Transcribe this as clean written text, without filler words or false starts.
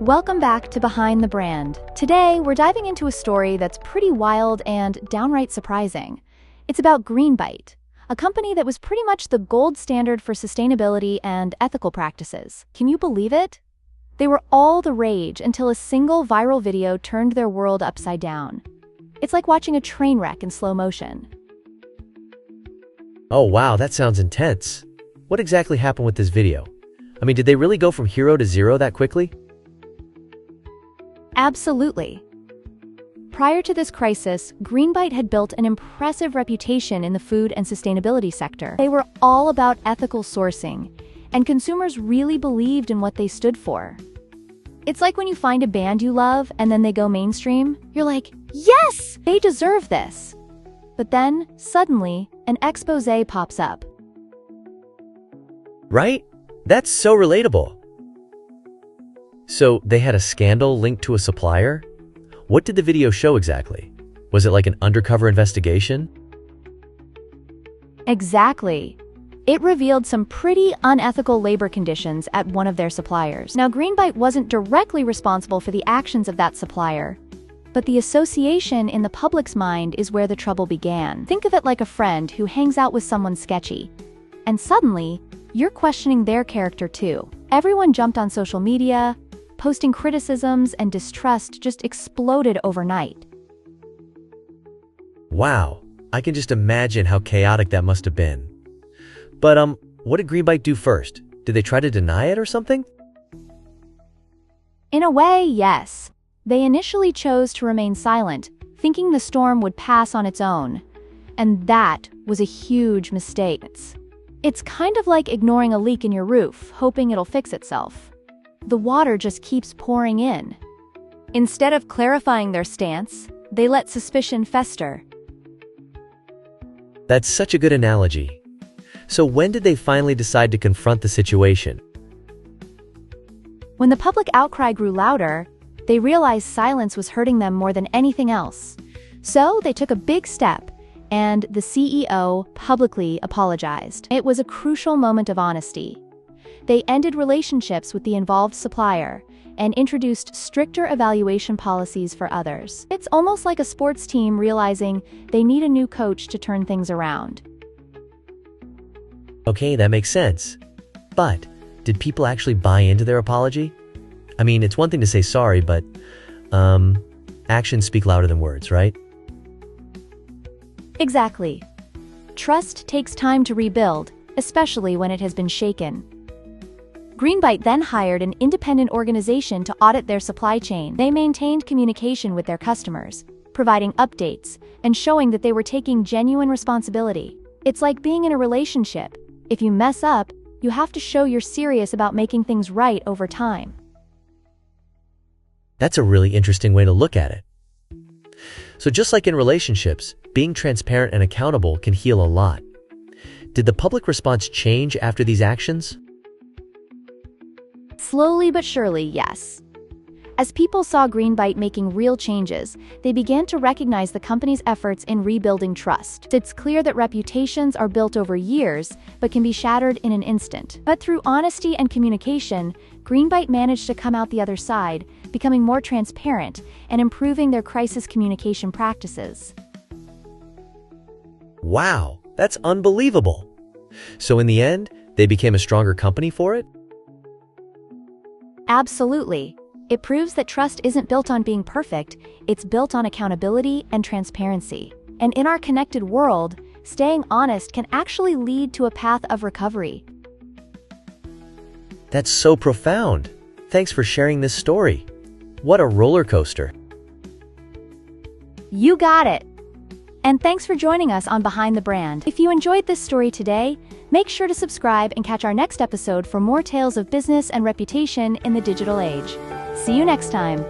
Welcome back to Behind the Brand. Today, we're diving into a story that's pretty wild and downright surprising. It's about Greenbite, a company that was pretty much the gold standard for sustainability and ethical practices. Can you believe it? They were all the rage until a single viral video turned their world upside down. It's like watching a train wreck in slow motion. Oh wow, that sounds intense. What exactly happened with this video? I mean, did they really go from hero to zero that quickly? Absolutely. Prior to this crisis, Greenbite had built an impressive reputation in the food and sustainability sector. They were all about ethical sourcing, and consumers really believed in what they stood for. It's like when you find a band you love and then they go mainstream, you're like, yes, they deserve this. But then, suddenly, an expose pops up. Right? That's so relatable. So they had a scandal linked to a supplier? What did the video show exactly? Was it like an undercover investigation? Exactly. It revealed some pretty unethical labor conditions at one of their suppliers. Now, Greenbite wasn't directly responsible for the actions of that supplier, but the association in the public's mind is where the trouble began. Think of it like a friend who hangs out with someone sketchy, and suddenly, you're questioning their character too. Everyone jumped on social media, posting criticisms, and distrust just exploded overnight. Wow, I can just imagine how chaotic that must have been. But what did Greenbite do first? Did they try to deny it or something? In a way, yes. They initially chose to remain silent, thinking the storm would pass on its own. And that was a huge mistake. It's kind of like ignoring a leak in your roof, hoping it'll fix itself. The water just keeps pouring in. Instead of clarifying their stance, they let suspicion fester. That's such a good analogy. So when did they finally decide to confront the situation? When the public outcry grew louder, they realized silence was hurting them more than anything else. So they took a big step, and the CEO publicly apologized. It was a crucial moment of honesty. They ended relationships with the involved supplier and introduced stricter evaluation policies for others. It's almost like a sports team realizing they need a new coach to turn things around. Okay, that makes sense. But did people actually buy into their apology? I mean, it's one thing to say sorry, but actions speak louder than words, right? Exactly. Trust takes time to rebuild, especially when it has been shaken. Greenbite then hired an independent organization to audit their supply chain. They maintained communication with their customers, providing updates and showing that they were taking genuine responsibility. It's like being in a relationship. If you mess up, you have to show you're serious about making things right over time. That's a really interesting way to look at it. So just like in relationships, being transparent and accountable can heal a lot. Did the public response change after these actions? Slowly but surely, yes. As people saw Greenbite making real changes, they began to recognize the company's efforts in rebuilding trust. It's clear that reputations are built over years, but can be shattered in an instant. But through honesty and communication, Greenbite managed to come out the other side, becoming more transparent and improving their crisis communication practices. Wow, that's unbelievable. So in the end, they became a stronger company for it? Absolutely. It proves that trust isn't built on being perfect, it's built on accountability and transparency. And in our connected world, staying honest can actually lead to a path of recovery. That's so profound. Thanks for sharing this story. What a roller coaster. You got it. And thanks for joining us on Behind the Brand. If you enjoyed this story today, make sure to subscribe and catch our next episode for more tales of business and reputation in the digital age. See you next time.